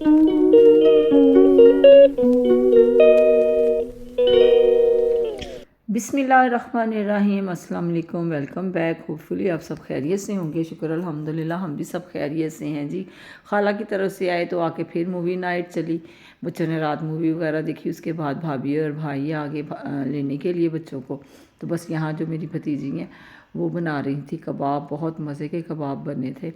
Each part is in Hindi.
बिस्मिल्लाहिर्रहमानिर्रहीम, अस्सलाम वालेकुम, वेलकम बैक। होपफुली आप सब खैरियत से होंगे। शुक्र अल्हम्दुलिल्लाह हम भी सब खैरियत से हैं जी। खाला की तरफ से आए तो आके फिर मूवी नाइट चली। बच्चों ने रात मूवी वगैरह देखी। उसके बाद भाभी और भाई आगे लेने के लिए बच्चों को। तो बस यहाँ जो मेरी भतीजी हैं वो बना रही थी कबाब। बहुत मज़े के कबाब बने थे,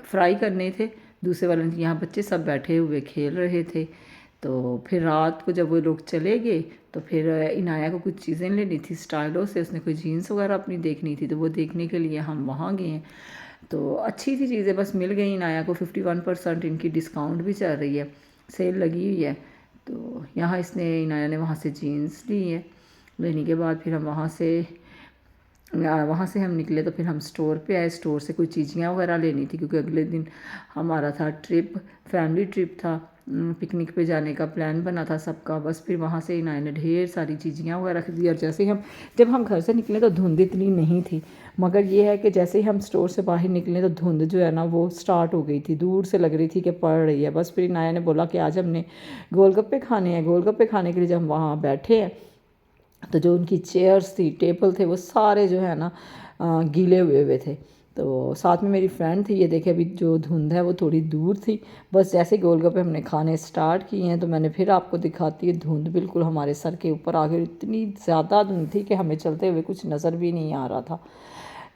फ्राई करने थे। दूसरे वाले यहाँ बच्चे सब बैठे हुए खेल रहे थे। तो फिर रात को जब वो लोग चले गए तो फिर इनाया को कुछ चीज़ें लेनी थी स्टाइलों से। उसने कोई जीन्स वगैरह अपनी देखनी थी तो वो देखने के लिए हम वहाँ गए हैं। तो अच्छी सी चीज़ें बस मिल गई इनाया को। 51% इनकी डिस्काउंट भी चल रही है, सेल लगी हुई है। तो यहाँ इसने इनाया ने वहाँ से जीन्स ली है। लेने के बाद फिर हम वहाँ से हम निकले तो फिर हम स्टोर पे आए। स्टोर से कोई चीज़ियाँ वगैरह लेनी थी क्योंकि अगले दिन हमारा था ट्रिप, फैमिली ट्रिप था। पिकनिक पे जाने का प्लान बना था सबका। बस फिर वहाँ से इनाया ने ढेर सारी चीज़ियाँ वगैरह रख दी। और जब हम घर से निकले तो धुंध इतनी नहीं थी, मगर ये है कि जैसे ही हम स्टोर से बाहर निकले तो धुंध जो है ना वो स्टार्ट हो गई थी। दूर से लग रही थी कि पड़ रही है। बस फिर इनाया ने बोला कि आज हमने गोलगप्पे खाने हैं। गोलगप्पे खाने के लिए जब हम वहाँ बैठे हैं तो जो उनकी चेयर्स थी, टेबल थे, वो सारे जो है ना गीले हुए थे। तो साथ में मेरी फ्रेंड थी। ये देखे अभी जो धुंध है वो थोड़ी दूर थी। बस जैसे गोलगप्पे हमने खाने स्टार्ट किए हैं तो मैंने फिर आपको दिखाती है, धुंध बिल्कुल हमारे सर के ऊपर आ गई। इतनी ज़्यादा धुंध थी कि हमें चलते हुए कुछ नज़र भी नहीं आ रहा था।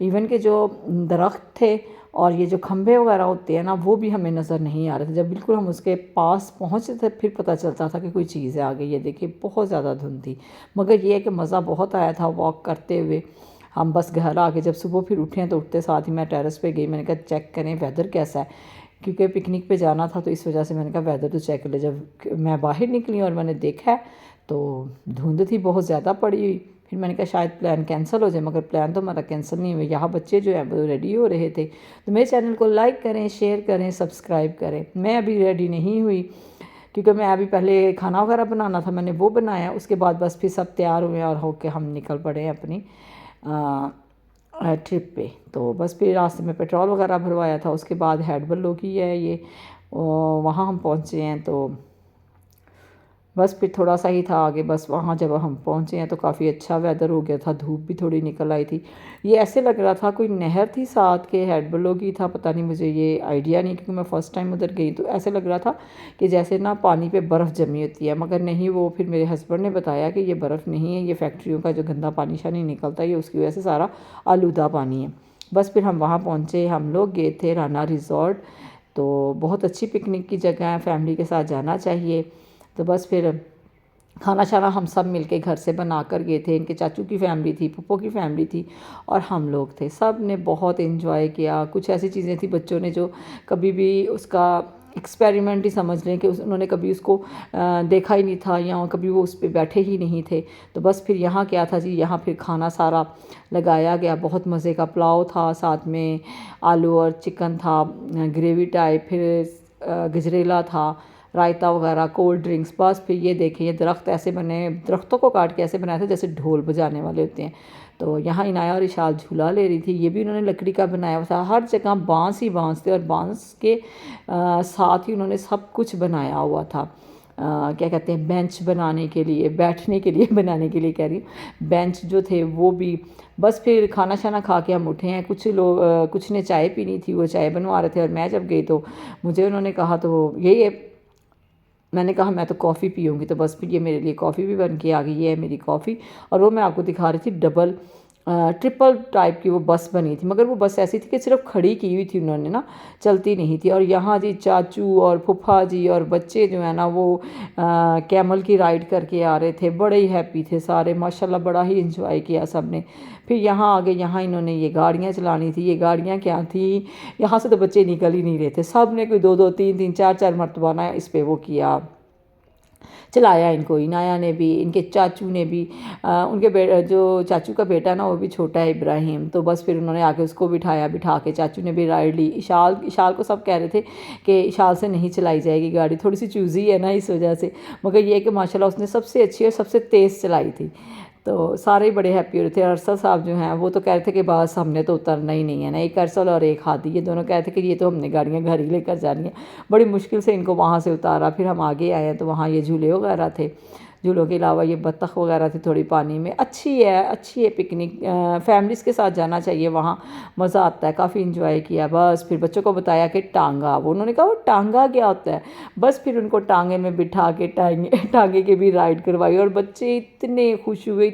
इवन के जो दरख्त थे और ये जो खंभे वगैरह होते हैं ना वो भी हमें नज़र नहीं आ रहे थे। जब बिल्कुल हम उसके पास पहुँचे थे फिर पता चलता था कि कोई चीज़ आ गई। ये देखिए बहुत ज़्यादा धुंध थी, मगर ये है कि मज़ा बहुत आया था वॉक करते हुए। हम बस घर आके जब सुबह फिर उठे तो उठते साथ ही मैं टेरेस पे गई। मैंने कहा चेक करें वेदर कैसा है, क्योंकि पिकनिक पे जाना था तो इस वजह से मैंने कहा वेदर तो चेक कर ले। जब मैं बाहर निकली और मैंने देखा तो धुंध थी बहुत ज़्यादा पड़ी हुई। फिर मैंने कहा शायद प्लान कैंसिल हो जाए, मगर प्लान तो हमारा कैंसिल नहीं हुआ। यहाँ बच्चे जो हैं वो रेडी हो रहे थे। तो मेरे चैनल को लाइक करें, शेयर करें, सब्सक्राइब करें। मैं अभी रेडी नहीं हुई क्योंकि मैं अभी पहले खाना वगैरह बनाना था, मैंने वो बनाया। उसके बाद बस फिर सब तैयार हुए और होके हम निकल पड़े अपनी ट्रिप पे। तो बस फिर रास्ते में पेट्रोल वगैरह भरवाया था। उसके बाद हेडबल्लो की है ये, वहाँ हम पहुँचे हैं। तो बस फिर थोड़ा सा ही था आगे। बस वहाँ जब हम पहुँचे हैं तो काफ़ी अच्छा वेदर हो गया था, धूप भी थोड़ी निकल आई थी। ये ऐसे लग रहा था कोई नहर थी साथ के, हेडबलो की था, पता नहीं, मुझे ये आइडिया नहीं क्योंकि मैं फ़र्स्ट टाइम उधर गई। तो ऐसे लग रहा था कि जैसे ना पानी पे बर्फ़ जमी होती है, मगर नहीं। वो फिर मेरे हस्बैंड ने बताया कि ये बर्फ़ नहीं है, ये फैक्ट्रियों का जो गंदा पानी शानी निकलता है, ये उसकी वजह से सारा आलूदा पानी है। बस फिर हम वहाँ पहुँचे। हम लोग गए थे राना रिज़ॉर्ट। तो बहुत अच्छी पिकनिक की जगह है, फैमिली के साथ जाना चाहिए। तो बस फिर खाना शाना हम सब मिलके घर से बना कर गए थे। इनके चाचू की फैमिली थी, पप्पो की फैमिली थी और हम लोग थे। सब ने बहुत एंजॉय किया। कुछ ऐसी चीज़ें थी बच्चों ने जो कभी भी उसका एक्सपेरिमेंट ही समझ लें कि उन्होंने कभी उसको देखा ही नहीं था या कभी वो उस पर बैठे ही नहीं थे। तो बस फिर यहाँ क्या था जी, यहाँ फिर खाना सारा लगाया गया। बहुत मज़े का पुलाव था, साथ में आलू और चिकन था, ग्रेवी टाइप, फिर गजरेला था, रायता वगैरह, कोल्ड ड्रिंक्स। बस फिर ये देखें, ये दरख्त ऐसे बने, दरख्तों को काट के ऐसे बनाए थे जैसे ढोल बजाने वाले होते हैं। तो यहाँ इनाया और इशाल झूला ले रही थी। ये भी उन्होंने लकड़ी का बनाया हुआ था। हर जगह बांस ही बांस थे और बांस के साथ ही उन्होंने सब कुछ बनाया हुआ था। क्या कहते हैं, बेंच बनाने के लिए, बैठने के लिए, बनाने के लिए कह रही हूँ, बेंच जो थे वो भी। बस फिर खाना शाना खा के हम उठे हैं। कुछ लोग, कुछ ने चाय पीनी थी, वो चाय बनवा रहे थे। और मैं जब गई तो मुझे उन्होंने कहा, तो यही है, मैंने कहा मैं तो कॉफ़ी पीऊँगी। तो बस फिर ये मेरे लिए कॉफ़ी भी बन के आ गई। ये है मेरी कॉफ़ी। और वो मैं आपको दिखा रही थी डबल ट्रिपल टाइप की वो बस बनी थी, मगर वो बस ऐसी थी कि सिर्फ खड़ी की हुई थी उन्होंने ना, चलती नहीं थी। और यहाँ जी चाचू और फूफा जी और बच्चे जो है ना वो कैमल की राइड करके आ रहे थे। बड़े ही हैप्पी थे सारे, माशाल्लाह बड़ा ही इंजॉय किया सब ने। फिर यहाँ आगे, यहाँ इन्होंने ये गाड़ियाँ चलानी थी। ये गाड़ियाँ क्या थी, यहाँ से तो बच्चे निकल ही नहीं रहे थे। सब ने कोई 2-2, 3-3, 4-4 मरतबा ना इस पर वो किया, चलाया इनको। इनाया ने भी, इनके चाचू ने भी। उनके जो चाचू का बेटा ना वो भी छोटा है, इब्राहिम। तो बस फिर उन्होंने आके उसको बिठाया, बिठा के चाचू ने भी राइड ली। इशाल को सब कह रहे थे कि इशाल से नहीं चलाई जाएगी गाड़ी, थोड़ी सी चूज़ी है ना इस वजह से, मगर ये है कि माशाल्लाह उसने सबसे अच्छी और सबसे तेज़ चलाई थी। तो सारे ही बड़े हैप्पी हो रहे थे। अरसद साहब जो हैं वो तो कह रहे थे कि बस हमने तो उतरना ही नहीं है ना, एक अरसल और एक हादी, ये दोनों कहते थे कि ये तो हमने गाड़ियाँ घर ही लेकर जानी है। बड़ी मुश्किल से इनको वहाँ से उतारा, फिर हम आगे आए हैं तो वहाँ ये झूले वगैरह थे। झूलों के अलावा ये बत्तख वगैरह थी थोड़ी पानी में। अच्छी है पिकनिक, फैमिलीज़ के साथ जाना चाहिए, वहाँ मज़ा आता है। काफ़ी इंजॉय किया। बस फिर बच्चों को बताया कि टांगा, वो उन्होंने कहा वो टांगा क्या होता है। बस फिर उनको टांगे में बिठा के टांगे की भी राइड करवाई और बच्चे इतने खुश हुए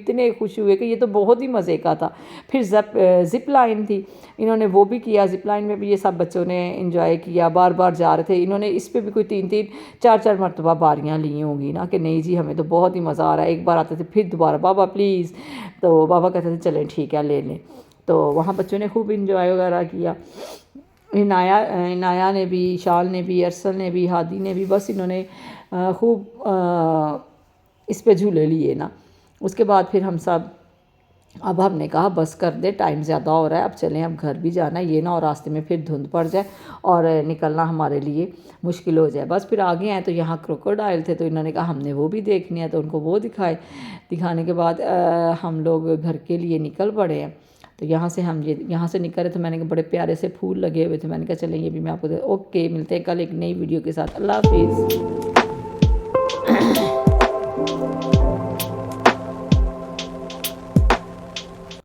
कि ये तो बहुत ही मज़े का था। फिर ज़िप लाइन थी, इन्होंने वो भी किया। ज़िप लाइन में भी ये सब बच्चों ने इंजॉय किया, बार बार जा रहे थे। इन्होंने इस पर भी कोई 3-3 4-4 मरतबा बारियाँ ली होंगी ना, कि नहीं जी हमें तो बहुत ही मज़ा आ रहा है। एक बार आते थे फिर दोबारा बाबा प्लीज़, तो बाबा कहते थे चलें ठीक है ले लें। तो वहाँ बच्चों ने खूब इंजॉय वगैरह किया। इनाया ने भी, शाल ने भी, अरसल ने भी, हादी ने भी, बस इन्होंने खूब इस पे झूले लिए ना। उसके बाद फिर हम सब, अब हमने कहा बस कर दे, टाइम ज़्यादा हो रहा है, अब चलें, अब घर भी जाना है, ये ना और रास्ते में फिर धुंध पड़ जाए और निकलना हमारे लिए मुश्किल हो जाए। बस फिर आगे आए तो यहाँ क्रोकोडाइल थे, तो इन्होंने कहा हमने वो भी देखने हैं, तो उनको वो दिखाने के बाद हम लोग घर के लिए निकल पड़े हैं। तो यहाँ से निकल रहे थे, मैंने कहा बड़े प्यारे से फूल लगे हुए थे, मैंने कहा चलें ये भी मैं आपको ओके, मिलते हैं कल एक नई वीडियो के साथ। अल्लाह हाफिज़।